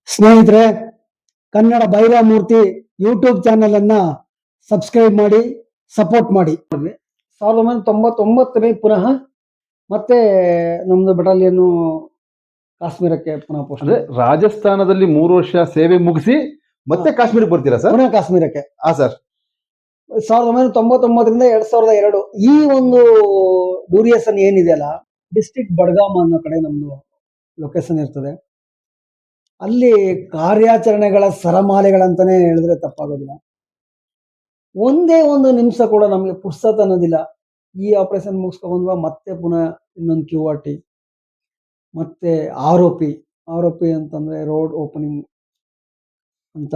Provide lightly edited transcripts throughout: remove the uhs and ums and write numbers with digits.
ಸ್ನೇಹಿತರೆ, Kannada ಬೈರಾಮೂರ್ತಿ YouTube channel ಅನ್ನ subscribe ಮಾಡಿ, ಸಪೋರ್ಟ್ ಮಾಡಿ. 1999 ಪುನಃ ಮತ್ತೆ ನಮ್ದು ಬಟಾಲಿಯನ್ ಕಾಶ್ಮೀರಕ್ಕೆ ಪುನಃ ಪೋಸ್ಟ್. ಅಂದ್ರೆ ರಾಜಸ್ಥಾನದಲ್ಲಿ 3 ವರ್ಷ ಸೇವೆ ಮುಗಿಸಿ ಮತ್ತೆ ಕಾಶ್ಮೀರಕ್ಕೆ ಬರ್ತೀರಾ ಸರ್? ಪುನಃ ಕಾಶ್ಮೀರಕ್ಕೆ. ಹಾ ಸರ್. 1999ರಿಂದ 2002 ಈ ಒಂದು ಡ್ಯೂರಿಯೇಷನ್ ಏನಿದೆಯಲ್ಲ, ಡಿಸ್ಟ್ರಿಕ್ಟ್ ಬಡ್ಗಾಮ್ ಅನ್ನೋ ಕಡೆ ನಮ್ದು ಲೊಕೇಶನ್ ಇರ್ತದೆ. ಅಲ್ಲಿ ಕಾರ್ಯಾಚರಣೆಗಳ ಸರಮಾಲೆಗಳಂತಾನೆ ಹೇಳಿದ್ರೆ ತಪ್ಪಾಗೋದಿಲ್ಲ. ಒಂದೇ ಒಂದು ನಿಮಿಷ ಕೂಡ ನಮಗೆ ಪುರ್ಸತ್ ಅನ್ನೋದಿಲ್ಲ. ಈ ಆಪರೇಷನ್ ಮುಗಿಸ್ಕೊಂಡ್ಬಂದ್ವಾ ಮತ್ತೆ ಪುನಃ ಇನ್ನೊಂದು QRT, ಮತ್ತೆ ಆರೋಪಿ ಅಂತಂದ್ರೆ ರೋಡ್ ಓಪನಿಂಗ್ ಅಂತ,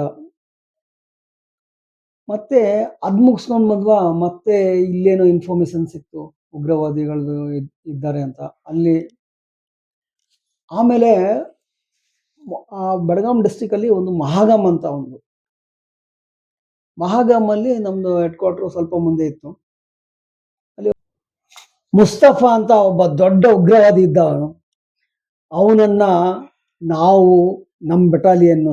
ಮತ್ತೆ ಅದ್ ಮುಗಿಸ್ಕೊಂಡ್ ಬಂದ್ವಾ ಮತ್ತೆ ಇಲ್ಲೇನೋ ಇನ್ಫಾರ್ಮೇಶನ್ ಸಿಕ್ತು ಉಗ್ರವಾದಿಗಳು ಇದ್ದಾರೆ ಅಂತ ಅಲ್ಲಿ. ಆಮೇಲೆ ಬಡಗಾಮ್ ಡಿಸ್ಟಿಕ್ ಅಲ್ಲಿ ಒಂದು ಮಹಾಗಾಮ್ ಅಂತ ಒಂದು, ಮಹಾಗಾಮ್ ಅಲ್ಲಿ ನಮ್ದು ಹೆಡ್ ಕ್ವಾರ್ಟರ್ ಸ್ವಲ್ಪ ಮುಂದೆ ಇತ್ತು. ಅಲ್ಲಿ ಮುಸ್ತಫಾ ಅಂತ ಒಬ್ಬ ದೊಡ್ಡ ಉಗ್ರವಾದಿ ಇದ್ದ. ಅವನನ್ನ ನಾವು ನಮ್ಮ ಬೆಟಾಲಿಯನ್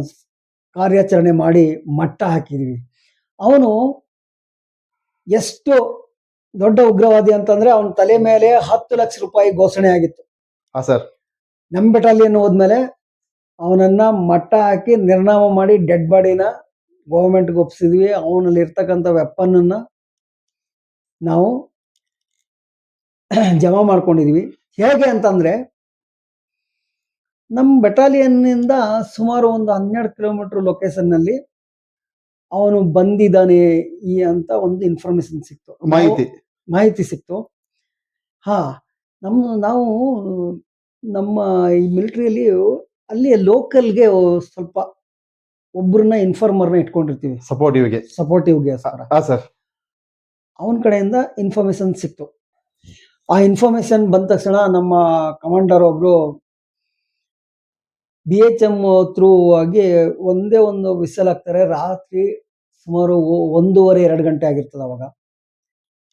ಕಾರ್ಯಾಚರಣೆ ಮಾಡಿ ಮಟ್ಟ ಹಾಕಿದ್ವಿ. ಅವನು ಎಷ್ಟು ದೊಡ್ಡ ಉಗ್ರವಾದಿ ಅಂತಂದ್ರೆ ಅವನ ತಲೆ ಮೇಲೆ 10 ಲಕ್ಷ ರೂಪಾಯಿ ಘೋಷಣೆ ಆಗಿತ್ತು. ಹಾ ಸರ್. ನಮ್ಮ ಬೆಟಾಲಿಯನ್ ಹೋದ್ಮೇಲೆ ಅವನನ್ನ ಮಟ್ಟ ಹಾಕಿ ನಿರ್ನಾಮ ಮಾಡಿ ಡೆಡ್ ಬಾಡಿನ ಗೌರ್ಮೆಂಟ್ಗೆ ಒಪ್ಸಿದ್ವಿ. ಅವನಲ್ಲಿ ಇರ್ತಕ್ಕಂಥ ವೆಪನ್ ಅನ್ನ ನಾವು ಜಮಾ ಮಾಡ್ಕೊಂಡಿದ್ವಿ. ಹೇಗೆ ಅಂತಂದ್ರೆ ನಮ್ಮ ಬೆಟಾಲಿಯನ್ನಿಂದ ಸುಮಾರು ಒಂದು 12 ಕಿಲೋಮೀಟರ್ ಲೊಕೇಶನ್ ನಲ್ಲಿ ಅವನು ಬಂದಿದ್ದಾನೆ ಅಂತ ಒಂದು ಇನ್ಫಾರ್ಮೇಶನ್ ಸಿಕ್ತು, ಮಾಹಿತಿ ಸಿಕ್ತು. ನಾವು ನಮ್ಮ ಈ ಮಿಲಿಟರಿಯಲ್ಲಿ ಅಲ್ಲಿ ಲೋಕಲ್ಗೆ ಸ್ವಲ್ಪ ಒಬ್ಬರನ್ನ ಇನ್ಫಾರ್ಮರ್ನ ಇಟ್ಕೊಂಡಿರ್ತೀವಿ, ಸಪೋರ್ಟಿವ್ಗೆ. ಅವನ ಕಡೆಯಿಂದ ಇನ್ಫಾರ್ಮೇಶನ್ ಸಿಕ್ತು. ಆ ಇನ್ಫಾರ್ಮೇಶನ್ ಬಂದ ತಕ್ಷಣ ನಮ್ಮ ಕಮಾಂಡರ್ ಒಬ್ರು BHM ಥ್ರೂ ಆಗಿ ಒಂದೇ ಒಂದು ವಿಸಲ್ ಹಾಕ್ತಾರೆ. ರಾತ್ರಿ ಸುಮಾರು 1:30-2 ಗಂಟೆ ಆಗಿರ್ತದೆ. ಅವಾಗ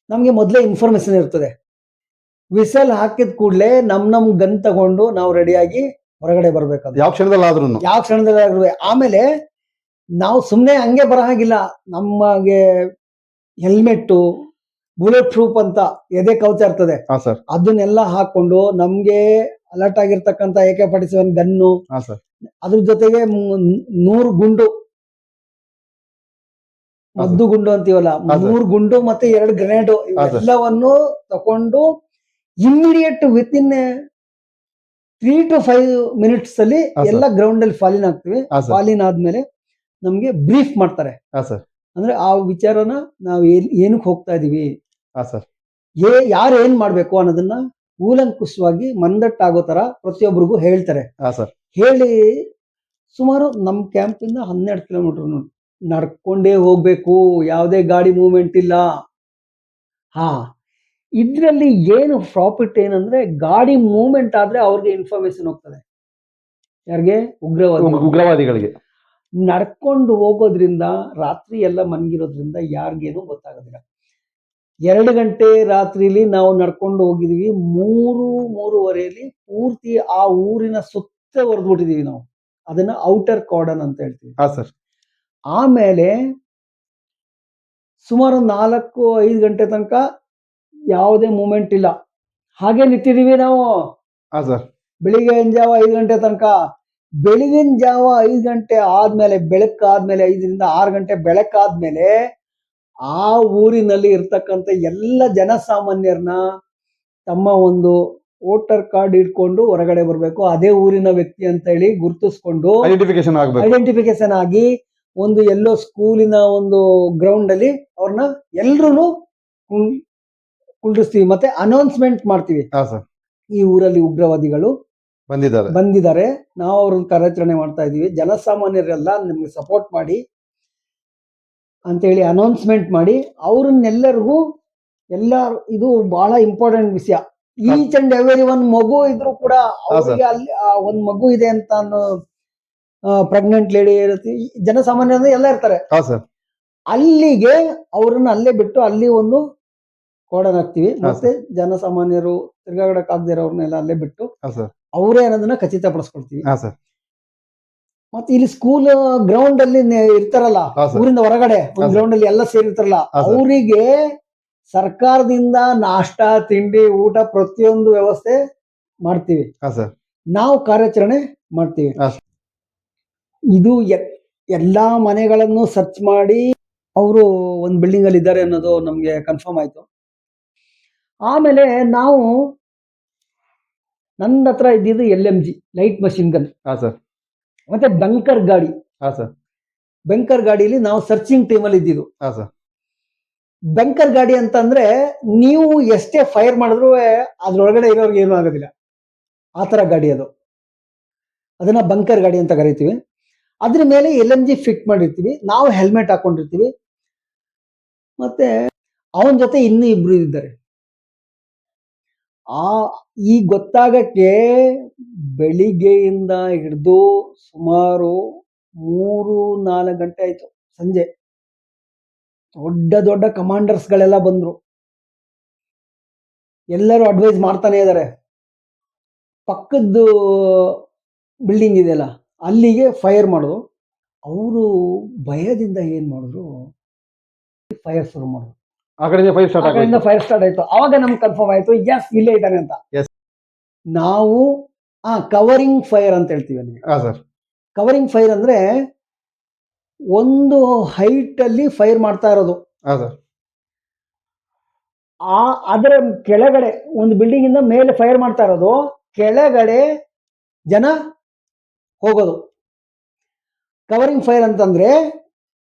ನಮ್ಗೆ ಮೊದಲೇ ಇನ್ಫಾರ್ಮೇಶನ್ ಇರ್ತದೆ. ವಿಸಲ್ ಹಾಕಿದ ಕೂಡಲೇ ನಮ್ ಗನ್ ತಗೊಂಡು ನಾವು ರೆಡಿಯಾಗಿ ಹೊರಗಡೆ ಬರ್ಬೇಕಂತ, ಯಾವ ಕ್ಷಣದಲ್ಲಾದ್ರೂ. ಆಮೇಲೆ ನಾವು ಸುಮ್ಮನೆ ಹಂಗೆ ಬರೋ ಹಾಗಿಲ್ಲ. ನಮಗೆ ಹೆಲ್ಮೆಟ್ಟು, ಬುಲೆಟ್ ಪ್ರೂಫ್ ಅಂತ ಎದೆ ಕವಚ ಇರ್ತದೆ, ಅದನ್ನೆಲ್ಲ ಹಾಕೊಂಡು ನಮ್ಗೆ ಅಲರ್ಟ್ ಆಗಿರ್ತಕ್ಕಂಥ AK-47 ಗನ್ನು, ಅದ್ರ ಜೊತೆಗೆ 100 ಗುಂಡು, ಮದ್ದು ಗುಂಡು ಅಂತೀವಲ್ಲ, 100 ಗುಂಡು ಮತ್ತೆ 2 ಗ್ರೆನೇಡ್ ಎಲ್ಲವನ್ನು ತಕೊಂಡು ಇಮಿಡಿಯೇಟ್ ವಿತಿನ್ 3 to 5 ಮಿನಿಟ್ಸ್ ಅಲ್ಲಿ ಎಲ್ಲ ಗ್ರೌಂಡ್ ಅಲ್ಲಿ ಫಾಲಿನ್ ಆಗ್ತೀವಿ. ಫಾಲಿನ್ ಆದ್ಮೇಲೆ ನಮ್ಗೆ ಬ್ರೀಫ್ ಮಾಡ್ತಾರೆ. ಅಂದ್ರೆ ಆ ವಿಚಾರನ ನಾವು ಏನಕ್ಕೆ ಹೋಗ್ತಾ ಇದೀವಿ, ಯಾರು ಏನ್ ಮಾಡ್ಬೇಕು ಅನ್ನೋದನ್ನ ಕೂಲಂಕುಷವಾಗಿ ಮಂದಟ್ಟಾಗೋ ತರ ಪ್ರತಿಯೊಬ್ಬರಿಗೂ ಹೇಳ್ತಾರೆ. ಹೇಳಿ ಸುಮಾರು ನಮ್ ಕ್ಯಾಂಪಿಂದ 12 ಕಿಲೋಮೀಟರ್ ನಡ್ಕೊಂಡೇ ಹೋಗ್ಬೇಕು, ಯಾವುದೇ ಗಾಡಿ ಮೂವ್ಮೆಂಟ್ ಇಲ್ಲ. ಇದ್ರಲ್ಲಿ ಏನು ಪ್ರಾಫಿಟ್ ಏನಂದ್ರೆ, ಗಾಡಿ ಮೂವ್ಮೆಂಟ್ ಆದ್ರೆ ಅವ್ರಿಗೆ ಇನ್ಫಾರ್ಮೇಶನ್ ಹೋಗ್ತದೆ. ಯಾರಿಗೆ? ಉಗ್ರವಾದಿಗಳಿಗೆ. ನಡ್ಕೊಂಡು ಹೋಗೋದ್ರಿಂದ ರಾತ್ರಿ ಎಲ್ಲ ಮನ್ಗಿರೋದ್ರಿಂದ ಯಾರಿಗೇನು ಗೊತ್ತಾಗೋದಿಲ್ಲ. 2 ಗಂಟೆ ರಾತ್ರಿಲಿ ನಾವು ನಡ್ಕೊಂಡು ಹೋಗಿದೀವಿ. 3-3:30 ಪೂರ್ತಿ ಆ ಊರಿನ ಸುತ್ತ ಹೊರದ್ಬಿಟ್ಟಿದೀವಿ ನಾವು. ಅದನ್ನ ಔಟರ್ ಕಾರ್ಡನ್ ಅಂತ ಹೇಳ್ತೀವಿ. ಆಮೇಲೆ ಸುಮಾರು 4-5 ಗಂಟೆ ತನಕ ಯಾವುದೇ ಮೂವ್ಮೆಂಟ್ ಇಲ್ಲ, ಹಾಗೆ ನಿಂತಿದೀವಿ ನಾವು. ಬೆಳಿಗ್ಗೆ ಜಾವ 5 ಗಂಟೆ ತನಕ. ಬೆಳಗಿನ ಜಾವ 5 ಗಂಟೆ ಆದ್ಮೇಲೆ, ಬೆಳಕಾದ್ಮೇಲೆ 5ರಿಂದ 6 ಗಂಟೆ ಬೆಳಕಾದ್ಮೇಲೆ ಆ ಊರಿನಲ್ಲಿ ಇರ್ತಕ್ಕಂಥ ಎಲ್ಲ ಜನಸಾಮಾನ್ಯರನ್ನ ತಮ್ಮ ಒಂದು ವೋಟರ್ ಕಾರ್ಡ್ ಇಟ್ಕೊಂಡು ಹೊರಗಡೆ ಬರ್ಬೇಕು. ಅದೇ ಊರಿನ ವ್ಯಕ್ತಿ ಅಂತ ಹೇಳಿ ಗುರುತಿಸ್ಕೊಂಡು ಐಡೆಂಟಿಫಿಕೇಶನ್ ಆಗಿ ಒಂದು ಎಲ್ಲೋ ಸ್ಕೂಲಿನ ಒಂದು ಗ್ರೌಂಡ್ ಅಲ್ಲಿ ಅವ್ರನ್ನ ಎಲ್ರು ಕುಳ್ಳಿಸ್ತೀವಿ. ಮತ್ತೆ ಅನೌನ್ಸ್ಮೆಂಟ್ ಮಾಡ್ತೀವಿ, ಈ ಊರಲ್ಲಿ ಉಗ್ರವಾದಿಗಳು ಬಂದಿದ್ದಾರೆ, ನಾವು ಅವ್ರನ್ನ ಕಾರ್ಯಾಚರಣೆ ಮಾಡ್ತಾ ಇದೀವಿ, ಜನಸಾಮಾನ್ಯರೆಲ್ಲ ನಿಮ್ಗೆ ಸಪೋರ್ಟ್ ಮಾಡಿ ಅಂತೇಳಿ ಅನೌನ್ಸ್ಮೆಂಟ್ ಮಾಡಿ ಅವ್ರನ್ನೆಲ್ಲರಿಗೂ ಇದು ಬಹಳ ಇಂಪಾರ್ಟೆಂಟ್ ವಿಷಯ. ಈಚ್ ಅಂಡ್ ಎವರಿ ಒನ್ ಮಗು ಇದ್ರು ಕೂಡ ಅವ್ರಿಗೆ ಅಲ್ಲಿ ಒಂದ್ ಮಗು ಇದೆ ಅಂತ ಪ್ರೆಗ್ನೆಂಟ್ ಲೇಡಿ ಇರುತ್ತೆ, ಜನಸಾಮಾನ್ಯರು ಎಲ್ಲ ಇರ್ತಾರೆ. ಅಲ್ಲಿಗೆ ಅವ್ರನ್ನ ಅಲ್ಲೇ ಬಿಟ್ಟು ಅಲ್ಲಿ ಒಂದು ಕೋಡನ್ ಹಾಕ್ತಿವಿ. ಮತ್ತೆ ಜನಸಾಮಾನ್ಯರು ತಿರ್ಗಾಡಕ್ ಆಗದೆ ಇರೋರ್ನೆಲ್ಲ ಅಲ್ಲೇ ಬಿಟ್ಟು ಅವರೇ ಅನ್ನೋದನ್ನ ಖಚಿತಪಡಿಸ್ಕೊಳ್ತೀವಿ. ಮತ್ತೆ ಇಲ್ಲಿ ಸ್ಕೂಲ್ ಗ್ರೌಂಡ್ ಅಲ್ಲಿ ಇರ್ತಾರಲ್ಲ, ಹಾ, ಸರ್. ಊರಿಂದ ಹೊರಗಡೆ ಹಾ, ಒಂದು ಸರ್. ಗ್ರೌಂಡ್ ಅಲ್ಲಿ ಎಲ್ಲ ಸೇರಿರ್ತಾರಲ್ಲ, ಹಾ, ಸರ್. ಅವರಿಗೆ ಸರ್ಕಾರದಿಂದ ನಾಷ್ಟ, ತಿಂಡಿ, ಊಟ ಪ್ರತಿಯೊಂದು ವ್ಯವಸ್ಥೆ ಮಾಡ್ತೀವಿ. ಹಾ ಸರ್. ನಾವು ಕಾರ್ಯಾಚರಣೆ ಮಾಡ್ತೀವಿ. ಹಾ. ಇದು ಎಲ್ಲಾ ಮನೆಗಳನ್ನು ಸರ್ಚ್ ಮಾಡಿ ಅವರು ಒಂದು ಬಿಲ್ಡಿಂಗ್ ಅಲ್ಲಿ ಇದ್ದಾರೆ ಅನ್ನೋದು ನಮ್ಗೆ ಕನ್ಫರ್ಮ್ ಆಯ್ತು. ಆಮೇಲೆ ನಾವು ನನ್ನ ಹತ್ರ ಇದ್ದಿದ್ದು LMG ಲೈಟ್ ಮಷಿನ್ ಗನ್, ಹಾ ಸರ್. ಮತ್ತೆ ಬಂಕರ್ ಗಾಡಿ. ಹಾ ಸರ್. ಬಂಕರ್ ಗಾಡಿಲಿ ನಾವು ಸರ್ಚಿಂಗ್ ಟೀಮ್ ಅಲ್ಲಿ ಇದ್ದಿದ್ದು. ಹಾ ಸರ್. ಬಂಕರ್ ಗಾಡಿ ಅಂತಂದ್ರೆ ನೀವು ಎಷ್ಟೇ ಫೈರ್ ಮಾಡಿದ್ರು ಅದ್ರೊಳಗಡೆ ಇರೋರ್ಗೆ ಏನೂ ಆಗೋದಿಲ್ಲ, ಆ ತರ ಗಾಡಿ ಅದು. ಅದನ್ನ ಬಂಕರ್ ಗಾಡಿ ಅಂತ ಕರಿತೀವಿ. ಅದ್ರ ಮೇಲೆ LMG ಫಿಟ್ ಮಾಡಿರ್ತೀವಿ, ನಾವು ಹೆಲ್ಮೆಟ್ ಹಾಕೊಂಡಿರ್ತೀವಿ, ಮತ್ತೆ ಅವನ ಜೊತೆ ಇನ್ನೂ ಇಬ್ರು ಇದ್ದಾರೆ. ಈ ಗೊತ್ತಾಗಕ್ಕೆ ಬೆಳಿಗ್ಗೆಯಿಂದ ಹಿಡಿದು ಸುಮಾರು 3-4 ಗಂಟೆ ಆಯ್ತು. ಸಂಜೆ ದೊಡ್ಡ ದೊಡ್ಡ ಕಮಾಂಡರ್ಸ್ ಗಳೆಲ್ಲ ಬಂದ್ರು, ಎಲ್ಲರೂ ಅಡ್ವೈಸ್ ಮಾಡ್ತಾನೆ ಇದ್ದಾರೆ. ಪಕ್ಕದ್ದು ಬಿಲ್ಡಿಂಗ್ ಇದೆಯಲ್ಲ ಅಲ್ಲಿಗೆ ಫೈರ್ ಮಾಡೋದು. ಅವರು ಭಯದಿಂದ ಏನ್ ಮಾಡಿದ್ರು, ಫೈರ್ ಶುರು ಮಾಡಿದ್ರು. ಆ ಕಡೆಯಿಂದ ಫೈರ್ ಸ್ಟಾರ್ಟ್ ಆಗೋಯ್ತು. ಫೈರ್ ಸ್ಟಾರ್ಟ್ ಆಯ್ತು. ಅವಾಗ ನಮ್ಗೆ ಕನ್ಫರ್ಮ್ ಆಯ್ತು, ಎಸ್ ಇಲ್ಲೇ ಇದ್ದಾನೆ ಅಂತ. Yes. ನಾವು ಕವರಿಂಗ್ ಫೈರ್ ಅಂತ ಹೇಳ್ತೀವಿ ಅಲ್ಲಿ. ಹಾ ಸರ್. ಕವರಿಂಗ್ ಫೈರ್ ಅಂದ್ರೆ ಒಂದು ಹೈಟ್ ಅಲ್ಲಿ ಫೈರ್ ಮಾಡ್ತಾ ಇರೋದು. ಹಾ ಸರ್. ಅದರ ಕೆಳಗಡೆ ಒಂದು ಬಿಲ್ಡಿಂಗ್ ಇಂದ ಮೇಲೆ ಫೈರ್ ಮಾಡ್ತಾ ಇರೋದು, ಕೆಳಗಡೆ ಜನ ಹೋಗೋದು. ಕವರಿಂಗ್ ಫೈರ್ ಅಂತಂದ್ರೆ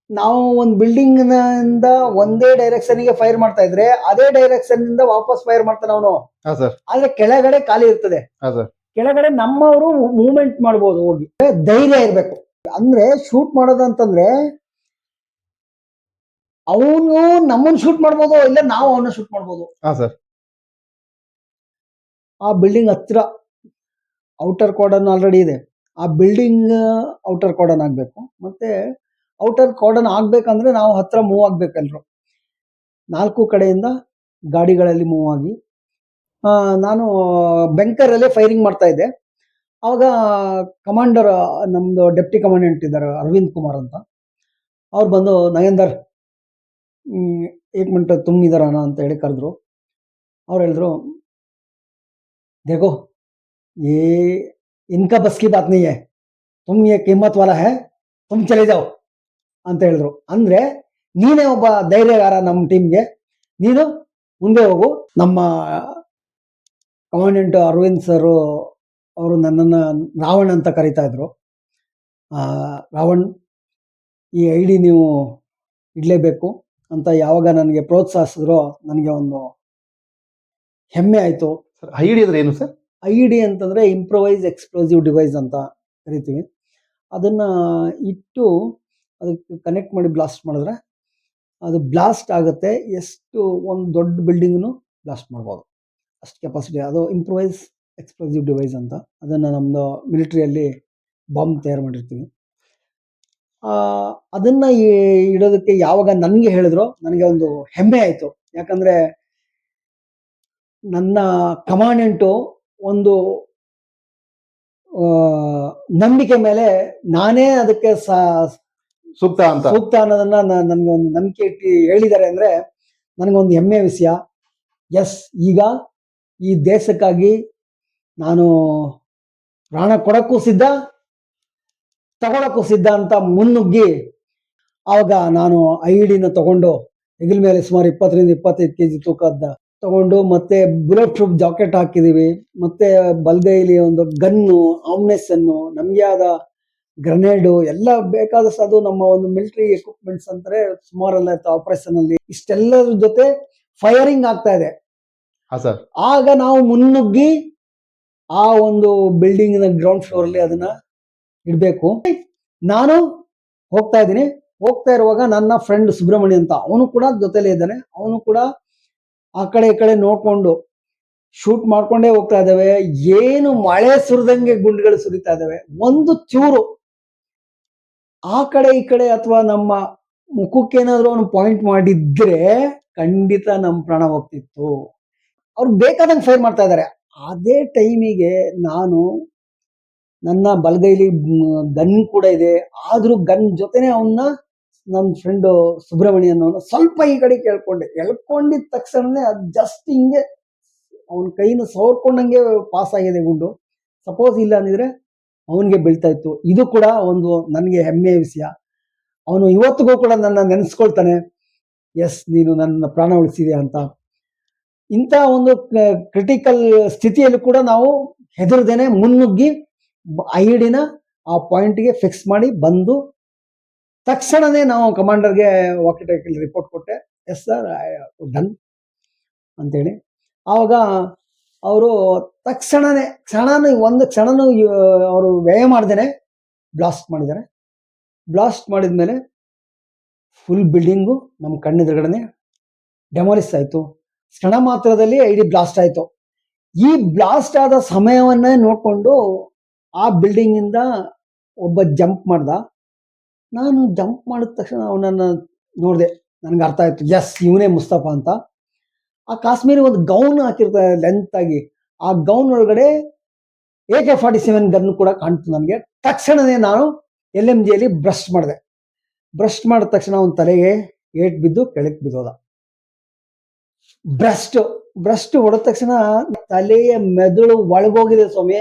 ನಾವು ಒಂದು ಬಿಲ್ಡಿಂಗ್ ಇಂದ ಒಂದೇ ಡೈರೆಕ್ಷನ್ ಗೆ ಫೈರ್ ಮಾಡ್ತಾ ಇದ್ರೆ ಅದೇ ಡೈರೆಕ್ಷನ್ ಇಂದ ವಾಪಸ್ ಫೈರ್ ಮಾಡ್ತಾನೆ ಅವನು. ಹಾ ಸರ್. ಆದ್ರೆ ಕೆಳಗಡೆ ಖಾಲಿ ಇರ್ತದೆ. ಹಾ ಸರ್. ಕೆಳಗಡೆ ನಮ್ಮವರು ಮೂವ್ಮೆಂಟ್ ಮಾಡ್ಬೋದು, ಹೋಗಿ. ಧೈರ್ಯ ಇರ್ಬೇಕು. ಅಂದ್ರೆ ಶೂಟ್ ಮಾಡೋದು ಅಂತಂದ್ರೆ ಅವನು ನಮ್ಮನ್ನ ಶೂಟ್ ಮಾಡ್ಬೋದು, ಇಲ್ಲ ನಾವು ಅವನ್ನ ಶೂಟ್ ಮಾಡ್ಬೋದು. ಹಾ ಸರ್. ಆ ಬಿಲ್ಡಿಂಗ್ ಹತ್ರ ಔಟರ್ ಕಾರ್ಡನ್ ಆಲ್ರೆಡಿ ಇದೆ. ಆ ಬಿಲ್ಡಿಂಗ್ ಔಟರ್ ಕಾರ್ಡನ್ ಆಗ್ಬೇಕು. ಮತ್ತೆ ಔಟರ್ ಕಾರ್ಡನ್ ಆಗ್ಬೇಕಂದ್ರೆ ನಾವು ಹತ್ರ ಮೂವ್ ಆಗ್ಬೇಕಲ್ರು. 4 ಕಡೆಯಿಂದ ಗಾಡಿಗಳಲ್ಲಿ ಮೂವ್ ಆಗಿ ನಾನು ಬೆಂಕರ್ ಅಲ್ಲೇ ಫೈರಿಂಗ್ ಮಾಡ್ತಾ ಇದ್ದೆ. ಅವಾಗ ಕಮಾಂಡರ್, ನಮ್ದು ಡೆಪ್ಟಿ ಕಮಾಂಡೆಂಟ್ ಇದ್ದಾರೆ ಅರವಿಂದ್ ಕುಮಾರ್ ಅಂತ, ಅವ್ರು ಬಂದು ನಗೇಂದರ್ 1 ಮಿನಿಟ್ ತುಮ್ ಇದಾರ ಅಂತ ಹೇಳಿ ಕರೆದ್ರು. ಅವ್ರು ಹೇಳಿದ್ರು, देखो ये इनका बस की बात नहीं है, तुम ये कीमत वाला है, तुम चले जाओ ಅಂತ ಹೇಳಿದ್ರು. ಅಂದ್ರೆ ನೀನೇ ಒಬ್ಬ ಧೈರ್ಯಗಾರ, ನಮ್ಮ ಟೀಮ್ಗೆ ನೀನು ಮುಂದೆ ಹೋಗು. ನಮ್ಮ ಕಮಾಂಡೆಂಟ್ ಅರವಿಂದ್ ಸರ್ ಅವರು ನನ್ನನ್ನ ರಾವಣ್ ಅಂತ ಕರೀತಾ ಇದ್ರು. ರಾವಣ್, ಈ ID ನೀವು ಇಡ್ಲೇಬೇಕು ಅಂತ ಯಾವಾಗ ನನಗೆ ಪ್ರೋತ್ಸಾಹಿಸಿದ್ರು ನನಗೆ ಒಂದು ಹೆಮ್ಮೆ ಆಯ್ತು. ID ಅಂದ್ರೆ ಏನು ಸರ್? ID ಅಂತಂದ್ರೆ ಇಂಪ್ರೊವೈಸ್ ಎಕ್ಸ್ಪ್ಲೋಸಿವ್ ಡಿವೈಸ್ ಅಂತ ಕರಿತೀವಿ. ಅದನ್ನ ಇಟ್ಟು ಅದಕ್ಕೆ ಕನೆಕ್ಟ್ ಮಾಡಿ ಬ್ಲಾಸ್ಟ್ ಮಾಡಿದ್ರೆ ಅದು ಬ್ಲಾಸ್ಟ್ ಆಗುತ್ತೆ. ಎಷ್ಟು ಒಂದು ದೊಡ್ಡ ಬಿಲ್ಡಿಂಗ್ನು ಬ್ಲಾಸ್ಟ್ ಮಾಡ್ಬೋದು, ಅಷ್ಟು ಕೆಪಾಸಿಟಿ. ಅದು ಇಂಪ್ರೊವೈಸ್ ಎಕ್ಸ್ಪ್ಲೋಸಿವ್ ಡಿವೈಸ್ ಅಂತ. ಅದನ್ನು ನಮ್ಮದು ಮಿಲಿಟ್ರಿಯಲ್ಲಿ ಬಾಂಬ್ ತಯಾರು ಮಾಡಿರ್ತೀವಿ. ಅದನ್ನ ಇಡೋದಕ್ಕೆ ಯಾವಾಗ ನನಗೆ ಹೇಳಿದ್ರು ನನಗೆ ಒಂದು ಹೆಮ್ಮೆ ಆಯಿತು. ಯಾಕಂದ್ರೆ ನನ್ನ ಕಮಾಂಡೆಂಟು ಒಂದು ನಂಬಿಕೆ ಮೇಲೆ ನಾನೇ ಅದಕ್ಕೆ ಸೂಕ್ತ ಅನ್ನೋದನ್ನ ನನಗೆ ಒಂದು ನಂಬಿಕೆ ಇಟ್ಟು ಹೇಳಿದ್ದಾರೆ ಅಂದ್ರೆ ನನಗೊಂದು ಹೆಮ್ಮೆಯ ವಿಷಯ. ಎಸ್, ಈಗ ಈ ದೇಶಕ್ಕಾಗಿ ನಾನು ಪ್ರಾಣ ಕೊಡಕ್ಕೂ ಸಿದ್ಧ, ತಗೊಳಕ್ಕೂ ಸಿದ್ಧ ಅಂತ ಮುನ್ನುಗ್ಗಿ ಆವಾಗ ನಾನು ID ತಗೊಂಡು ಹೆಗಲ ಮೇಲೆ ಸುಮಾರು 20-25 kg ತೂಕದ ತಗೊಂಡು, ಮತ್ತೆ ಬುಲೆಟ್ ಪ್ರೂಫ್ ಜಾಕೆಟ್ ಹಾಕಿದೀವಿ, ಮತ್ತೆ ಬಲ್ಗೈಲಿ ಒಂದು ಗನ್ನು, ಆಮ್ನೆಸನ್ನು, ನಮ್ಗೆ ಆದ ಗ್ರೆನೇಡು ಎಲ್ಲ ಬೇಕಾದಷ್ಟು. ಅದು ನಮ್ಮ ಒಂದು ಮಿಲಿಟರಿ ಎಕ್ವಿಪ್ಮೆಂಟ್ಸ್ ಅಂತಾರೆ, ಸುಮಾರೆಲ್ಲ ಇತ್ತು ಆಪರೇಷನ್ ಅಲ್ಲಿ. ಇಷ್ಟೆಲ್ಲರ ಜೊತೆ ಫೈರಿಂಗ್ ಆಗ್ತಾ ಇದೆ. ಆಗ ನಾವು ಮುನ್ನುಗ್ಗಿ ಆ ಒಂದು ಬಿಲ್ಡಿಂಗ್ ನ ಗ್ರೌಂಡ್ ಫ್ಲೋರ್ ಅಲ್ಲಿ ಅದನ್ನ ಇಡ್ಬೇಕು. ನಾನು ಹೋಗ್ತಾ ಇದ್ದೀನಿ. ಹೋಗ್ತಾ ಇರುವಾಗ ನನ್ನ ಫ್ರೆಂಡ್ ಸುಬ್ರಹ್ಮಣ್ಯ ಅಂತ, ಅವನು ಕೂಡ ಜೊತೆಲೇ ಇದ್ದಾನೆ. ಅವನು ಕೂಡ ಆ ಕಡೆ ಈ ಕಡೆ ನೋಡ್ಕೊಂಡು ಶೂಟ್ ಮಾಡ್ಕೊಂಡೇ ಹೋಗ್ತಾ ಇದ್ದಾವೆ. ಏನು ಮಳೆ ಸುರಿದಂಗೆ ಗುಂಡುಗಳು ಸುರಿತಾ ಇದ್ದಾವೆ. ಒಂದು ಚೂರು ಆ ಕಡೆ ಈ ಕಡೆ ಅಥವಾ ನಮ್ಮ ಮುಖಕ್ಕೆ ಏನಾದ್ರು ಅವನು ಪಾಯಿಂಟ್ ಮಾಡಿದ್ರೆ ಖಂಡಿತ ನಮ್ಮ ಪ್ರಾಣ ಹೋಗ್ತಿತ್ತು. ಅವ್ರು ಬೇಕಾದಂಗೆ ಫೈರ್ ಮಾಡ್ತಾ ಇದ್ದಾರೆ. ಅದೇ ಟೈಮಿಗೆ ನಾನು ನನ್ನ ಬಲಗೈಲಿ ಗನ್ ಕೂಡ ಇದೆ. ಆದ್ರೂ ಗನ್ ಜೊತೆನೆ ಅವನ್ನ ನನ್ನ ಫ್ರೆಂಡ್ ಸುಬ್ರಹ್ಮಣ್ಯನ್ ಅವನು ಸ್ವಲ್ಪ ಈ ಕಡೆ ಎಳ್ಕೊಂಡಿದ ತಕ್ಷಣನೇ ಅದು ಜಸ್ಟ್ ಹಿಂಗೆ ಅವನ ಕೈನ ಸವರ್ಕೊಂಡಂಗೆ ಪಾಸ್ ಆಗಿದೆ ಗುಂಡು. ಸಪೋಸ್ ಇಲ್ಲ ಅಂದಿದ್ರೆ ಅವನಿಗೆ ಬೀಳ್ತಾ ಇತ್ತು. ಇದು ಕೂಡ ಒಂದು ನನಗೆ ಹೆಮ್ಮೆಯ ವಿಷಯ. ಅವನು ಇವತ್ತಿಗೂ ಕೂಡ ನನ್ನ ನೆನೆಸ್ಕೊಳ್ತಾನೆ, ಎಸ್ ನೀನು ನನ್ನ ಪ್ರಾಣ ಉಳಿಸಿದೆ ಅಂತ. ಇಂಥ ಒಂದು ಕ್ರಿಟಿಕಲ್ ಸ್ಥಿತಿಯಲ್ಲಿ ಕೂಡ ನಾವು ಹೆದರದೇನೆ ಮುನ್ನುಗ್ಗಿ ಐಡಿನ ಆ ಪಾಯಿಂಟ್ಗೆ ಫಿಕ್ಸ್ ಮಾಡಿ ಬಂದು ತಕ್ಷಣನೇ ನಾವು ಕಮಾಂಡರ್ಗೆ ವಾಕಿ ಟಾಕಿಲಿ ರಿಪೋರ್ಟ್ ಕೊಟ್ಟೆ, ಎಸ್ ಸರ್ ಡನ್ ಅಂತೇಳಿ. ಆವಾಗ ಅವರು ತಕ್ಷಣನೇ ಒಂದು ಕ್ಷಣನೂ ಅವರು ವ್ಯಯ ಮಾಡ್ದೇನೆ ಬ್ಲಾಸ್ಟ್ ಮಾಡಿದ್ದಾರೆ. ಬ್ಲಾಸ್ಟ್ ಮಾಡಿದ್ಮೇಲೆ ಫುಲ್ ಬಿಲ್ಡಿಂಗು ನಮ್ಮ ಕಣ್ಣೆದುರುಗಡೆ ಡೆಮಾಲಿಸ್ ಆಯಿತು. ಕ್ಷಣ ಮಾತ್ರದಲ್ಲಿ ಐಡಿ ಬ್ಲಾಸ್ಟ್ ಆಯಿತು. ಈ ಬ್ಲಾಸ್ಟ್ ಆದ ಸಮಯವನ್ನೇ ನೋಡಿಕೊಂಡು ಆ ಬಿಲ್ಡಿಂಗಿಂದ ಒಬ್ಬ ಜಂಪ್ ಮಾಡ್ದ. ನಾನು ಜಂಪ್ ಮಾಡಿದ ತಕ್ಷಣ ಅವನನ್ನು ನೋಡಿದೆ, ನನಗೆ ಅರ್ಥ ಆಯಿತು, ಎಸ್ ಇವನೇ ಮುಸ್ತಫಾ ಅಂತ. ಆ ಕಾಶ್ಮೀರಿ ಒಂದು ಗೌನ್ ಹಾಕಿರ್ತಾರೆ ಲೆಂತ್ ಆಗಿ, ಆ ಗೌನ್ ಒಳಗಡೆ AK-47 ಗನ್ ಕೂಡ ಕಾಣ್ತು ನನಗೆ. ತಕ್ಷಣವೇ ನಾನು LMGಯಲ್ಲಿ ಬ್ರಷ್ ಮಾಡಿದೆ. ಬ್ರಷ್ ಮಾಡಿದ ತಕ್ಷಣ ಅವನ ತಲೆಗೆ ಏಟ್ ಬಿದ್ದು ಕೆಳಕ್ಕೆ ಬಿದ್ದೋದ. ಬ್ರಸ್ಟ್ ಹೊಡೆದ ತಕ್ಷಣ ತಲೆಯ ಮೆದುಳು ಒಳಗೋಗಿದೆ ಸ್ವಾಮಿ.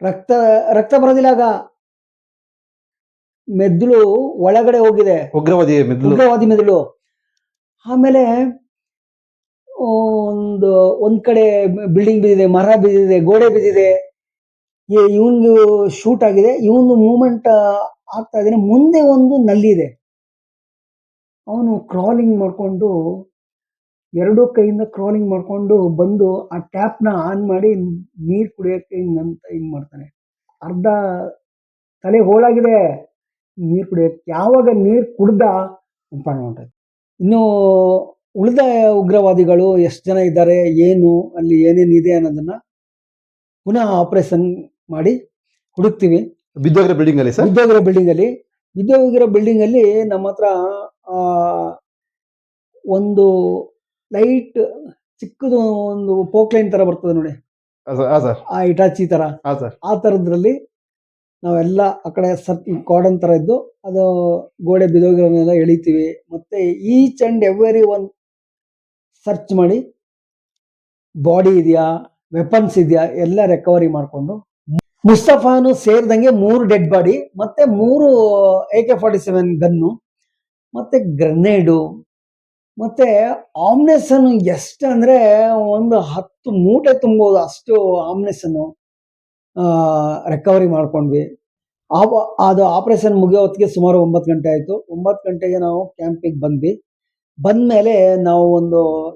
ರಕ್ತ ಬರೋದಿಲ್ಲ, ಆಗ ಮೆದುಳು ಒಳಗಡೆ ಹೋಗಿದೆ, ಉಗ್ರವಾದಿ ಮೆದುಳು. ಆಮೇಲೆ ಒಂದ್ ಕಡೆ ಬಿಲ್ಡಿಂಗ್ ಬಿದ್ದಿದೆ, ಮರ ಬಿದ್ದಿದೆ, ಗೋಡೆ ಬಿದ್ದಿದೆ. ಇವನ್ಗೆ ಶೂಟ್ ಆಗಿದೆ, ಇವನು ಮೂವ್ಮೆಂಟ್ ಆಗ್ತಾ ಇದ್ದಾನೆ. ಮುಂದೆ ಒಂದು ನಲ್ಲಿ ಇದೆ. ಅವನು ಕ್ರಾಲಿಂಗ್ ಮಾಡ್ಕೊಂಡು, ಎರಡೂ ಕೈಯಿಂದ ಕ್ರಾಲಿಂಗ್ ಮಾಡ್ಕೊಂಡು ಬಂದು ಆ ಟ್ಯಾಪ್ನ ಆನ್ ಮಾಡಿ ನೀರು ಕುಡಿಯೋಕ್ಕೆ ಹಿಂಗ್ ಮಾಡ್ತಾನೆ. ಅರ್ಧ ತಲೆ ಹೋಳಾಗಿದೆ ನೀರು ಕುಡಿಯೋಕ್ಕೆ. ಯಾವಾಗ ನೀರು ಕುಡ್ದ ಪ್ರಾಣ ಹೊಂಟೋಯ್ತು. ಇನ್ನು ಉಳಿದ ಉಗ್ರವಾದಿಗಳು ಎಷ್ಟು ಜನ ಇದ್ದಾರೆ, ಏನು ಅಲ್ಲಿ ಏನೇನಿದೆ ಅನ್ನೋದನ್ನ ಪುನಃ ಆಪರೇಷನ್ ಮಾಡಿ ಹುಡುಕ್ತೀವಿ. ಬಿದ್ದೋಗಿರೋ ಬಿಲ್ಡಿಂಗ್ ಅಲ್ಲಿ ನಮ್ಮ ಹತ್ರ ಒಂದು ಲೈಟ್ ಚಿಕ್ಕದು ಒಂದು ಪೋಕ್ಲೈನ್ ತರ ಬರ್ತದೆ ನೋಡಿ, ಆ ಇಟಾಚಿ ತರ, ಆ ತರದ್ರಲ್ಲಿ ನಾವೆಲ್ಲ ಆ ಕಡೆ ಕಾರ್ಡನ್ ತರ ಇದ್ದು ಅದು ಗೋಡೆ ಬಿದ್ದೋಗಿರೋನೆಲ್ಲ ಎಳಿತೀವಿ. ಮತ್ತೆ each and every one search ಮಾಡಿ ಬಾಡಿ ಇದೆಯಾ, ವೆಪನ್ಸ್ ಇದೆಯಾ ಎಲ್ಲ ರಿಕವರಿ ಮಾಡಿಕೊಂಡು, ಮುಸ್ತಫಾನು ಸೇರಿದಂಗೆ 3 ಡೆಡ್ ಬಾಡಿ ಮತ್ತೆ 3 AK-47 ಗನ್ನು ಮತ್ತೆ ಗ್ರೆನೇಡು ಮತ್ತೆ ಆಮ್ನೆಸನ್ ಎಷ್ಟು ಅಂದ್ರೆ ಒಂದು 10 ಮೂಟೆ ತುಂಬೋದು ಅಷ್ಟು ಆಮ್ನೆಸನ್ ರಿಕವರಿ ಮಾಡ್ಕೊಂಡ್ವಿ. ಅದು ಆಪರೇಷನ್ ಮುಗಿಯೋ ಹೊತ್ತಿಗೆ ಸುಮಾರು 9 ಗಂಟೆ ಆಯಿತು. 9 ಗಂಟೆಗೆ ನಾವು ಕ್ಯಾಂಪಿಗೆ ಬಂದ್ವಿ. ಬಂದ್ಮೇಲೆ ನಾವು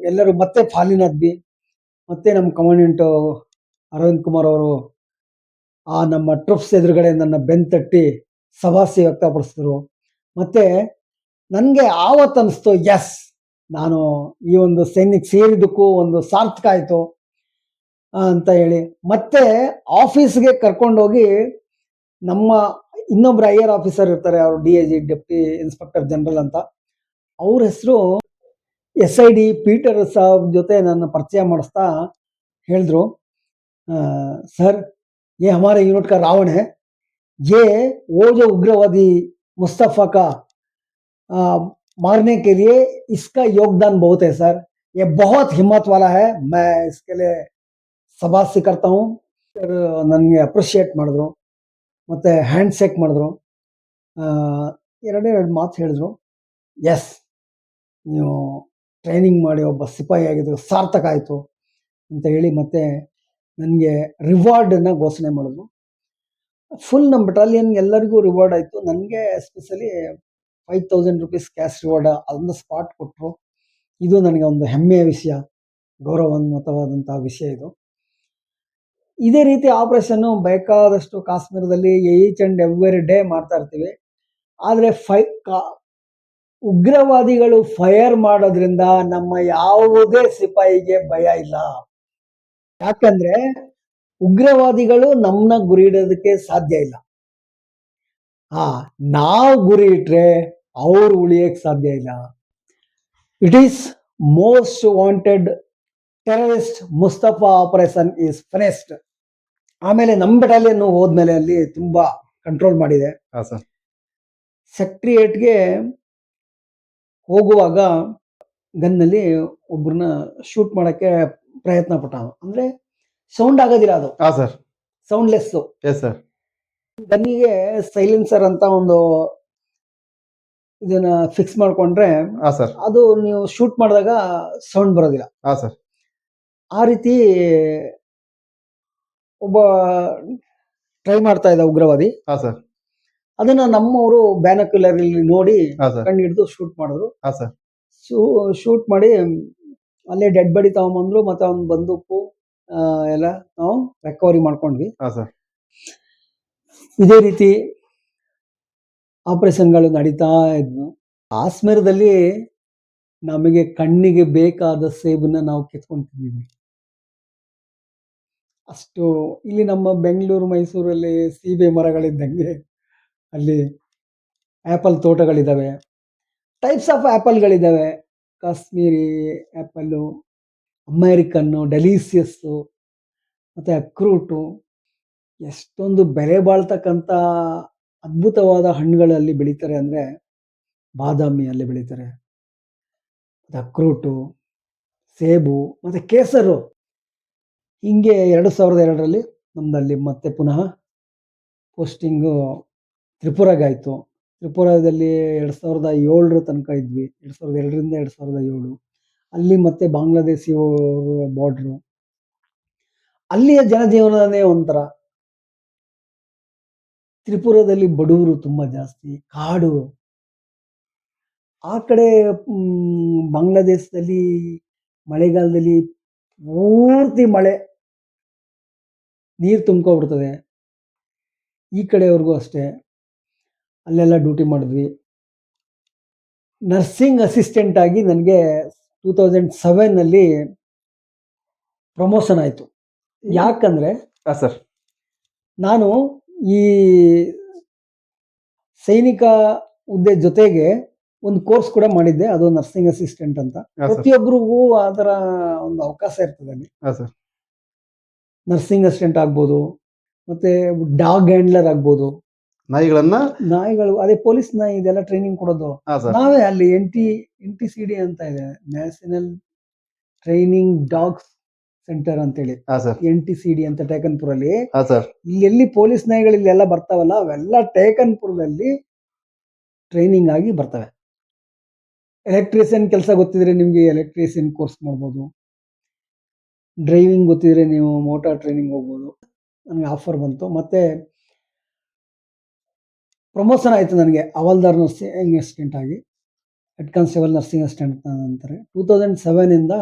ಎಲ್ಲರೂ ಮತ್ತೆ ಫಾಲಿನಾದ್ವಿ. ಮತ್ತೆ ನಮ್ಮ ಕಮಾಂಡೆಂಟು ಅರವಿಂದ್ ಕುಮಾರ್ ಅವರು ನಮ್ಮ ಟ್ರೂಪ್ಸ್ ಎದುರುಗಡೆ ನನ್ನ ಬೆಂತಟ್ಟಿ ಶಭಾಷಿ ವ್ಯಕ್ತಪಡಿಸಿದ್ರು. ಮತ್ತೆ ನನಗೆ ಆವತ್ತು ಅನಿಸ್ತು, ಎಸ್ ನಾನು ಈ ಒಂದು ಸೈನ್ಯಕ್ಕೆ ಸೇರಿದ್ದಕ್ಕೂ ಒಂದು ಸಾರ್ಥಕ ಆಯಿತು ಅಂತ ಹೇಳಿ. ಮತ್ತೆ ಆಫೀಸ್ಗೆ ಕರ್ಕೊಂಡೋಗಿ ನಮ್ಮ ಇನ್ನೊಬ್ರು ಹೈಯರ್ ಆಫೀಸರ್ ಇರ್ತಾರೆ, ಅವರು DIG ಡೆಪ್ಟಿ ಇನ್ಸ್ಪೆಕ್ಟರ್ ಜನರಲ್ ಅಂತ, ಅವ್ರ ಹೆಸರು SID ಪೀಟರ್ ಸಾಬ್ ಜೊತೆ ನನ್ನ ಪರಿಚಯ ಮಾಡಿಸ್ತಾ ಹೇಳಿದ್ರು, सर ये हमारे यूनिट का रावण है, ये वो जो उग्रवादी मुस्तफ़ा का मारने के लिए इसका योगदान बहुत है सर, ये बहुत हिम्मत वाला है, मैं इसके लिए ಶಭಾಷಿ करता हूँ. ನನಗೆ ಅಪ್ರಿಷಿಯೇಟ್ ಮಾಡಿದ್ರು, ಮತ್ತೆ ಹ್ಯಾಂಡ್ ಶೇಕ್ ಮಾಡಿದ್ರು, ಎರಡು ಮಾತು ಹೇಳಿದ್ರು, ಎಸ್ ನೀವು ಟ್ರೈನಿಂಗ್ ಮಾಡಿ ಒಬ್ಬ ಸಿಪಾಯಿ ಆಗಿದ್ದು ಸಾರ್ಥಕ ಆಯಿತು ಅಂತ ಹೇಳಿ ಮತ್ತೆ ನನಗೆ ರಿವಾರ್ಡನ್ನು ಘೋಷಣೆ ಮಾಡಿದ್ರು. ಫುಲ್ ನಮ್ಮ ಬಟಾಲಿಯನ್ ಎಲ್ಲರಿಗೂ ರಿವಾರ್ಡ್ ಆಯಿತು. ನನಗೆ ಎಸ್ಪೆಷಲಿ 5000 ರೂಪೀಸ್ ಕ್ಯಾಶ್ ರಿವಾರ್ಡ್ ಅದನ್ನು ಸ್ಪಾಟ್ ಕೊಟ್ಟರು. ಇದು ನನಗೆ ಒಂದು ಹೆಮ್ಮೆಯ ವಿಷಯ, ಗೌರವಾನ್ವಿತವಾದಂತಹ ವಿಷಯ ಇದು. ಇದೇ ರೀತಿ ಆಪರೇಷನ್ನು ಬೇಕಾದಷ್ಟು ಕಾಶ್ಮೀರದಲ್ಲಿ ಈಚ್ ಆ್ಯಂಡ್ ಎವ್ರಿ ಡೇ ಮಾಡ್ತಾ ಇರ್ತೀವಿ. ಆದರೆ ಉಗ್ರವಾದಿಗಳು ಫೈರ್ ಮಾಡೋದ್ರಿಂದ ನಮ್ಮ ಯಾವುದೇ ಸಿಪಾಯಿಗೆ ಭಯ ಇಲ್ಲ. ಯಾಕಂದ್ರೆ ಉಗ್ರವಾದಿಗಳು ನಮ್ಮನ್ನ ಗುರಿ ಇಡೋದಕ್ಕೆ ಸಾಧ್ಯ ಇಲ್ಲ. ನಾವು ಗುರಿ ಇಟ್ರೆ ಅವ್ರು ಉಳಿಯಕ್ಕೆ ಸಾಧ್ಯ ಇಲ್ಲ. It is most wanted terrorist Mustafa operation is finished. ಆಮೇಲೆ ನಮ್ಮ ಬೆಟಾಲಿಯನ್ ಹೋದ್ಮೇಲೆ ಅಲ್ಲಿ ತುಂಬಾ ಕಂಟ್ರೋಲ್ ಮಾಡಿದೆ. ಹಾ ಸರ್. ಸೆಕ್ಟ್ರಿ 8ಗೆ ಹೋಗುವಾಗ ಗನ್ನಲ್ಲಿ ಒಬ್ಬರನ್ನ ಶೂಟ್ ಮಾಡಕ್ಕೆ ಪ್ರಯತ್ನ ಪಟ್ಟ. ಅಂದ್ರೆ ಸೌಂಡ್ ಆಗೋದಿಲ್ಲ, ಅದು ಹಾ ಸರ್. ಸೌಂಡ್ಲೆಸ್. Yes sir. ಗನ್ನಿಗೆ ಸೈಲೆನ್ಸರ್ ಅಂತ ಒಂದು ಇದನ್ನ ಫಿಕ್ಸ್ ಮಾಡ್ಕೊಂಡ್ರೆ ಹಾ ಸರ್. ಅದು ನೀವು ಶೂಟ್ ಮಾಡಿದಾಗ ಸೌಂಡ್ ಬರೋದಿಲ್ಲ. ಹಾ ಸರ್. ಆ ರೀತಿ ಒಬ್ಬ ಟ್ರೈ ಮಾಡ್ತಾ ಇದ್ದ ಉಗ್ರವಾದಿ. ಹಾ ಸರ್. ಅದನ್ನ ನಮ್ಮವರು ಬ್ಯಾನಕ್ಯುಲರ್ ಅಲ್ಲಿ ನೋಡಿ ಹಾ ಸರ್. ಕಣ್ಣು ಹಿಡಿದು ಶೂಟ್ ಮಾಡಿದ್ರು. ಹಾ ಸರ್. ಶೂಟ್ ಮಾಡಿ ಅಲ್ಲೇ ಡೆಡ್ ಬಾಡಿ ತಗೊಂಬಂದ್ರು, ಮತ್ತೆ ಅವ್ನ ಬಂದೂಕು ಎಲ್ಲ ನಾವು ರಿಕವರಿ ಮಾಡ್ಕೊಂಡ್ವಿ. ಹಾ ಸರ್. ಇದೇ ರೀತಿ ಆಪರೇಷನ್ಗಳು ನಡೀತಾ ಇದ್ವು. ಕಾಶ್ಮೀರದಲ್ಲಿ ನಮಗೆ ಕಣ್ಣಿಗೆ ಬೇಕಾದ ಸೇಬನ್ನ ನಾವು ಕಿತ್ಕೊಂತಿದ್ವಿ. ಅಷ್ಟು ಇಲ್ಲಿ ನಮ್ಮ ಬೆಂಗಳೂರು ಮೈಸೂರಲ್ಲಿ ಸೀಬೆ ಮರಗಳಿದ್ದಂಗೆ ಅಲ್ಲಿ ಆ್ಯಪಲ್ ತೋಟಗಳಿದ್ದಾವೆ. ಟೈಪ್ಸ್ ಆಫ್ ಆ್ಯಪಲ್ಗಳಿದ್ದಾವೆ. ಕಾಶ್ಮೀರಿ ಆ್ಯಪಲ್ಲು, ಅಮೇರಿಕನ್ನು, ಡೆಲಿಸಿಯಸ್ಸು, ಮತ್ತು ಅಕ್ರೂಟು, ಎಷ್ಟೊಂದು ಬೆಲೆ ಬಾಳ್ತಕ್ಕಂಥ ಅದ್ಭುತವಾದ ಹಣ್ಣುಗಳಲ್ಲಿ ಬೆಳೀತಾರೆ ಅಂದರೆ ಬಾದಾಮಿ ಅಲ್ಲಿ ಬೆಳೀತಾರೆ, ಅಕ್ರೂಟು, ಸೇಬು ಮತ್ತು ಕೇಸರು. ಹಿಂಗೆ 2002ರಲ್ಲಿ ನಮ್ಮದಲ್ಲಿ ಮತ್ತೆ ಪುನಃ ಪೋಸ್ಟಿಂಗು ತ್ರಿಪುರಾಗಾಯಿತು. ತ್ರಿಪುರಾದಲ್ಲಿ 2007 ತನಕ ಇದ್ವಿ. 2002ರಿಂದ 2007 ಅಲ್ಲಿ ಮತ್ತೆ ಬಾಂಗ್ಲಾದೇಶಿ ಬಾರ್ಡ್ರು. ಅಲ್ಲಿಯ ಜನಜೀವನನೇ ಒಂಥರ. ತ್ರಿಪುರಾದಲ್ಲಿ ಬಡವರು ತುಂಬ ಜಾಸ್ತಿ, ಕಾಡು. ಆ ಕಡೆ ಬಾಂಗ್ಲಾದೇಶದಲ್ಲಿ ಮಳೆಗಾಲದಲ್ಲಿ ಪೂರ್ತಿ ಮಳೆ, ನೀರು ತುಂಬ್ಕೊಬಿಡ್ತದೆ. ಈ ಕಡೆಯವ್ರಿಗೂ ಅಷ್ಟೇ. ಅಲ್ಲೆಲ್ಲ ಡ್ಯೂಟಿ ಮಾಡಿದ್ವಿ. ನರ್ಸಿಂಗ್ ಅಸಿಸ್ಟೆಂಟ್ ಆಗಿ ನನಗೆ 2007ನಲ್ಲಿ ಪ್ರಮೋಷನ್ ಆಯಿತು. ಯಾಕಂದರೆ ಹಾ ಸರ್. ನಾನು ಈ ಸೈನಿಕ ಹುದ್ದೆ ಜೊತೆಗೆ ಒಂದು ಕೋರ್ಸ್ ಕೂಡ ಮಾಡಿದ್ದೆ, ಅದು ನರ್ಸಿಂಗ್ ಅಸಿಸ್ಟೆಂಟ್ ಅಂತ. ಹಾ ಸರ್. ಪ್ರತಿಯೊಬ್ಬರಿಗೂ ಆ ಥರ ಒಂದು ಅವಕಾಶ ಇರ್ತದೆ ಅಲ್ಲಿ. ಹಾ ಸರ್. ನರ್ಸಿಂಗ್ ಅಸಿಸ್ಟೆಂಟ್ ಆಗ್ಬೋದು, ಮತ್ತೆ ಡಾಗ್ ಹ್ಯಾಂಡ್ಲರ್ ಆಗ್ಬೋದು. ನಾಯಿಗಳು, ಅದೇ ಪೊಲೀಸ್ ನಾಯಿ ಇದೆಲ್ಲ ಟ್ರೈನಿಂಗ್ ಕೊಡೋದು ಹಾ ಸರ್. ನಾವೇ. ಅಲ್ಲಿ NTCD ಅಂತ ಇದೆ, ನ್ಯಾಷನಲ್ ಟ್ರೈನಿಂಗ್ ಡಾಗ್ಸ್ ಸೆಂಟರ್ ಅಂತೇಳಿ. ಹಾ ಸರ್. NTCD ಅಂತ ಟೇಕನ್ಪುರಲ್ಲಿ. ಹಾ ಸರ್. ಇಲ್ಲೆಲ್ಲಿ ಪೊಲೀಸ್ ನಾಯಿಗಳು ಇಲ್ಲೆಲ್ಲ ಬರ್ತಾವಲ್ಲ, ಅವೆಲ್ಲ ಟೇಕನ್ಪುರದಲ್ಲಿ ಟ್ರೈನಿಂಗ್ ಆಗಿ ಬರ್ತವೆ. ಎಲೆಕ್ಟ್ರಿಷಿಯನ್ ಕೆಲಸ ಗೊತ್ತಿದ್ರೆ ನಿಮಗೆ ಎಲೆಕ್ಟ್ರಿಷಿಯನ್ ಕೋರ್ಸ್ ಮಾಡ್ಬೋದು. ಡ್ರೈವಿಂಗ್ ಗೊತ್ತಿದ್ರೆ ನೀವು ಮೋಟಾರ್ ಟ್ರೈನಿಂಗ್ ಹೋಗ್ಬೋದು. ನನಗೆ ಆಫರ್ ಬಂತು, ಮತ್ತೆ ಪ್ರಮೋಷನ್ ಆಯಿತು ನನಗೆ ಹವಾಲ್ದಾರ್ ನರ್ಸಿಂಗ್ ಅಸಿಸ್ಟೆಂಟ್ ಆಗಿ. ಹೆಡ್ ಕಾನ್ಸ್ಟೇಬಲ್ ನರ್ಸಿಂಗ್ ಅಸಿಸ್ಟೆಂಟ್ ಅಂತಾರೆ. 2007ಇಂದ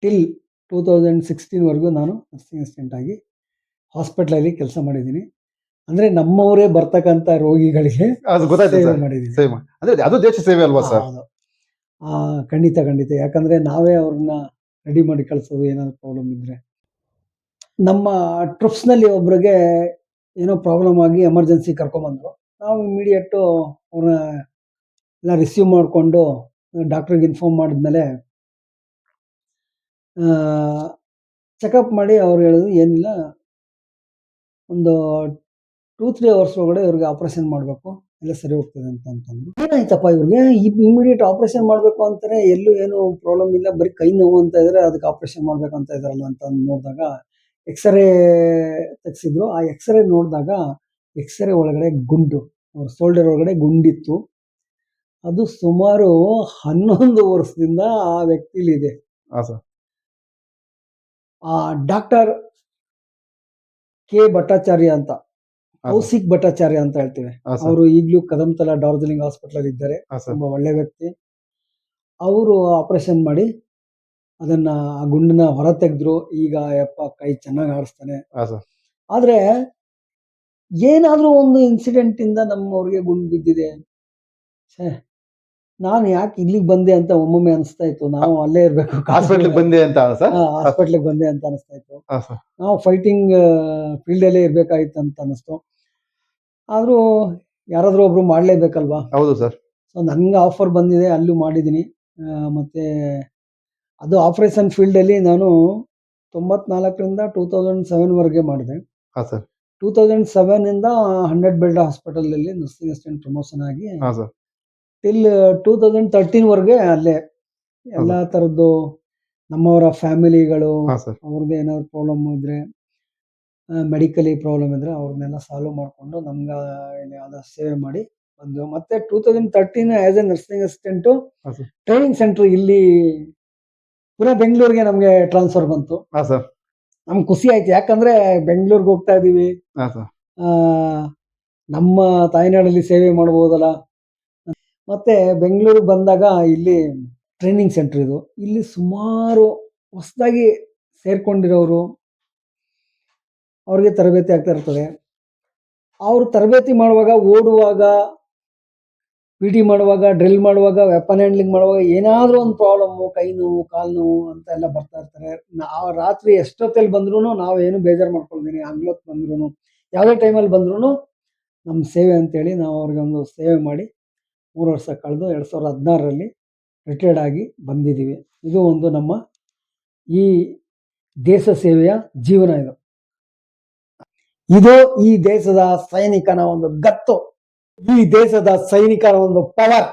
ಟಿಲ್ 2016ವರೆಗೂ ನಾನು ನರ್ಸಿಂಗ್ ಅಸಿಸ್ಟೆಂಟ್ ಆಗಿ ಹಾಸ್ಪಿಟ್ಲಲ್ಲಿ ಕೆಲಸ ಮಾಡಿದ್ದೀನಿ. ಅಂದರೆ ನಮ್ಮವರೇ ಬರ್ತಕ್ಕಂಥ ರೋಗಿಗಳಿಗೆ ಅದು ಗೊತ್ತಾಯ್ತು ಸೇವೆ ಸರ್. ಮಾಡಿದ್ದೀನಿ. ಸೇವೆ ಅಂದ್ರೆ ಅದು ದೇಶ ಸೇವೆ ಅಲ್ವಾ ಸರ್? ಹೌದು. ಖಂಡಿತ ಖಂಡಿತ. ಯಾಕಂದರೆ ನಾವೇ ಅವ್ರನ್ನ ರೆಡಿ ಮಾಡಿ ಕಳಿಸೋದು ಏನಾದ್ರು ಪ್ರಾಬ್ಲಮ್ ಇದ್ದರೆ. ನಮ್ಮ ಟ್ರೂಪ್ಸ್ನಲ್ಲಿ ಒಬ್ರಿಗೆ ಏನೋ ಪ್ರಾಬ್ಲಮ್ ಆಗಿ ಎಮರ್ಜೆನ್ಸಿ ಕರ್ಕೊಂಬಂದರು. ನಾವು ಇಮಿಡಿಯೇಟು ಅವ್ರನ್ನ ಎಲ್ಲ ರಿಸೀವ್ ಮಾಡಿಕೊಂಡು ಡಾಕ್ಟ್ರಿಗೆ ಇನ್ಫಾರ್ಮ್ ಮಾಡಿದ್ಮೇಲೆ ಚೆಕಪ್ ಮಾಡಿ ಅವ್ರು ಹೇಳಿದ್ರು, ಏನಿಲ್ಲ, ಒಂದು 2-3 ಅವರ್ಸ್ ಒಳಗಡೆ ಇವ್ರಿಗೆ ಆಪ್ರೇಷನ್ ಮಾಡಬೇಕು, ಎಲ್ಲ ಸರಿ ಹೋಗ್ತದೆ ಅಂತಂದ್ರು. ಏನಾಯ್ತಪ್ಪ ಇವ್ರಿಗೆ, ಇಮಿಡಿಯೇಟ್ ಆಪ್ರೇಷನ್ ಮಾಡಬೇಕು ಅಂತಾರೆ, ಎಲ್ಲೂ ಏನು ಪ್ರಾಬ್ಲಮ್ ಇಲ್ಲ, ಬರೀ ಕೈ ನೋವು ಅಂತ ಇದ್ದಾರೆ, ಅದಕ್ಕೆ ಆಪ್ರೇಷನ್ ಮಾಡಬೇಕು ಅಂತ ಇದ್ದಾರಲ್ಲ ಅಂತ ನೋಡಿದಾಗ ಎಕ್ಸ್ರೇ ತೆಗೆಸಿದ್ರು. ಆ ಎಕ್ಸ್ರೇ ನೋಡಿದಾಗ ಎಕ್ಸ್ರೇ ಒಳಗಡೆ ಗುಂಡು, ಅವ್ರ ಶೋಲ್ಡರ್ ಒಳಗಡೆ ಗುಂಡಿತ್ತು. ಅದು ಸುಮಾರು 11 ವರ್ಷದಿಂದ ಆ ವ್ಯಕ್ತಿಲಿದೆ. ಡಾಕ್ಟರ್ ಕೆ ಭಟ್ಟಾಚಾರ್ಯ ಅಂತ, ಕೌಶಿಕ್ ಭಟ್ಟಾಚಾರ್ಯ ಅಂತ ಹೇಳ್ತೇವೆ. ಅವರು ಈಗಲೂ ಕದಂತಲ ಡಾರ್ಜಿಲಿಂಗ್ ಹಾಸ್ಪಿಟಲ್ ಇದ್ದಾರೆ. ತುಂಬಾ ಒಳ್ಳೆ ವ್ಯಕ್ತಿ. ಅವರು ಆಪರೇಷನ್ ಮಾಡಿ ಅದನ್ನ ಆ ಗುಂಡನ್ನ ಹೊರ ತೆಗೆದ್ರು. ಈಗ ಯಪ್ಪ ಕೈ ಚೆನ್ನಾಗಿ ಆಡಿಸ್ತಾನೆ. ಆದ್ರೆ ಏನಾದ್ರೂ ಒಂದು ಇನ್ಸಿಡೆಂಟ್ ಇಂದ ನಮ್ಮವ್ರಿಗೆ ಗುಂಡು ಬಿದ್ದಿದೆ, ನಾನು ಯಾಕೆ ಇಲ್ಲಿಗೆ ಬಂದೆ ಅಂತ ಒಮ್ಮೊಮ್ಮೆ ಅನಿಸ್ತಾ ಇತ್ತು. ನಾವು ಅಲ್ಲೇ ಇರ್ಬೇಕು, ಹಾಸ್ಪಿಟ್ಲಿಗೆ ಬಂದೆ ಅಂತ ಹಾಸ್ಪಿಟ್ಲಿಗೆ ಬಂದೆ ಅಂತ ಅನಿಸ್ತಾ ಇತ್ತು. ನಾವು ಫೈಟಿಂಗ್ ಫೀಲ್ಡ್ ಅಲ್ಲೇ ಇರ್ಬೇಕಾಗಿತ್ತು ಅಂತ ಅನಿಸ್ತು. ಆದ್ರೂ ಯಾರಾದ್ರೂ ಒಬ್ರು ಮಾಡ್ಲೇಬೇಕಲ್ವಾ? ಹೌದು ಸರ್. ಸೊ ನನ್ಗೆ ಆಫರ್ ಬಂದಿದೆ, ಅಲ್ಲೂ ಮಾಡಿದ್ದೀನಿ. ಮತ್ತೆ ಅದು ಆಪರೇಷನ್ ಫೀಲ್ಡ್ ಅಲ್ಲಿ ನಾನು 94ರಿಂದ 2007 ವರೆಗೆ ಮಾಡಿದೆ. ಹಾ ಸರ್ 2007 ಇಂದ 100 ಬೆಡ್ ಹಾಸ್ಪಿಟಲ್ ಅಲ್ಲಿ ನರ್ಸಿಂಗ್ ಅಸಿಸ್ಟೆಂಟ್ ಪ್ರಮೋಷನ್ ಆಗಿ ಹಾ ಸರ್ ಟಿಲ್ 2013 ವರೆಗೆ ಅಲ್ಲೇ ಎಲ್ಲಾ ತರದ್ದು ನಮ್ಮವರ ಫ್ಯಾಮಿಲಿಗಳು ಹಾ ಸರ್ ಅವ್ರದ್ದು ಏನಾದ್ರು ಪ್ರಾಬ್ಲಮ್ ಇದ್ರೆ ಮೆಡಿಕಲಿ ಪ್ರಾಬ್ಲಮ್ ಇದ್ರೆ ಅವ್ರನ್ನೆಲ್ಲ ಸಾಲ್ವ್ ಮಾಡಿಕೊಂಡು ನಮ್ಗೆ ಯಾವ್ದೋ ಸೇವೆ ಮಾಡಿ ಬಂದು ಮತ್ತೆ 2013 ಆಸ್ ಎ ನರ್ಸಿಂಗ್ ಅಸಿಸ್ಟೆಂಟ್ ಹಾ ಸರ್ ಟ್ರೈನಿಂಗ್ ಸೆಂಟರ್ ಇಲ್ಲಿ ಪುನಃ ಬೆಂಗಳೂರಿಗೆ ನಮ್ಗೆ ಟ್ರಾನ್ಸ್ಫರ್ ಬಂತು. ಹಾ ಸರ್ ನಮ್ಗೆ ಖುಷಿ ಆಯ್ತು, ಯಾಕಂದ್ರೆ ಬೆಂಗಳೂರಿಗೆ ಹೋಗ್ತಾ ಇದೀವಿ, ಹಾ ಸರ್ ಆ, ನಮ್ಮ ತಾಯ್ನಾಡಲ್ಲಿ ಸೇವೆ ಮಾಡ್ಬೋದಲ್ಲ. ಮತ್ತೆ ಬೆಂಗಳೂರಿಗೆ ಬಂದಾಗ ಇಲ್ಲಿ ಟ್ರೈನಿಂಗ್ ಸೆಂಟರ್ ಇದು, ಇಲ್ಲಿ ಸುಮಾರು ಹೊಸದಾಗಿ ಸೇರ್ಕೊಂಡಿರೋರು ಅವ್ರಿಗೆ ತರಬೇತಿ ಆಗ್ತಾ ಇರ್ತದೆ. ಅವರು ತರಬೇತಿ ಮಾಡುವಾಗ, ಓಡುವಾಗ, ಪಿ ಟಿ ಮಾಡುವಾಗ, ಡ್ರಿಲ್ ಮಾಡುವಾಗ, ವೆಪನ್ ಹ್ಯಾಂಡ್ಲಿಂಗ್ ಮಾಡುವಾಗ ಏನಾದರೂ ಒಂದು ಪ್ರಾಬ್ಲಮ್ಮು, ಕೈ ನೋವು, ಕಾಲು ನೋವು ಅಂತ ಎಲ್ಲ ಬರ್ತಾ ಇರ್ತಾರೆ. ನಾವು ರಾತ್ರಿ ಎಷ್ಟೊತ್ತಲ್ಲಿ ಬಂದ್ರೂ ನಾವೇನು ಬೇಜಾರು ಮಾಡ್ಕೊಳ್ತೀನಿ, ಹಗ್ಲೊತ್ತು ಬಂದ್ರೂ ಯಾವುದೇ ಟೈಮಲ್ಲಿ ಬಂದ್ರೂ ನಮ್ಮ ಸೇವೆ ಅಂತೇಳಿ ನಾವು ಅವ್ರಿಗೆ ಒಂದು ಸೇವೆ ಮಾಡಿ 3 ವರ್ಷ ಕಳೆದು 2016ರಲ್ಲಿ ರಿಟೈರ್ಡ್ ಆಗಿ ಬಂದಿದ್ದೀವಿ. ಇದು ಒಂದು ನಮ್ಮ ಈ ದೇಶ ಸೇವೆಯ ಜೀವನ. ಇದು ಈ ದೇಶದ ಸೈನಿಕನ ಒಂದು ಗತ್ತು, ಈ ದೇಶದ ಸೈನಿಕನ ಒಂದು ಪವರ್.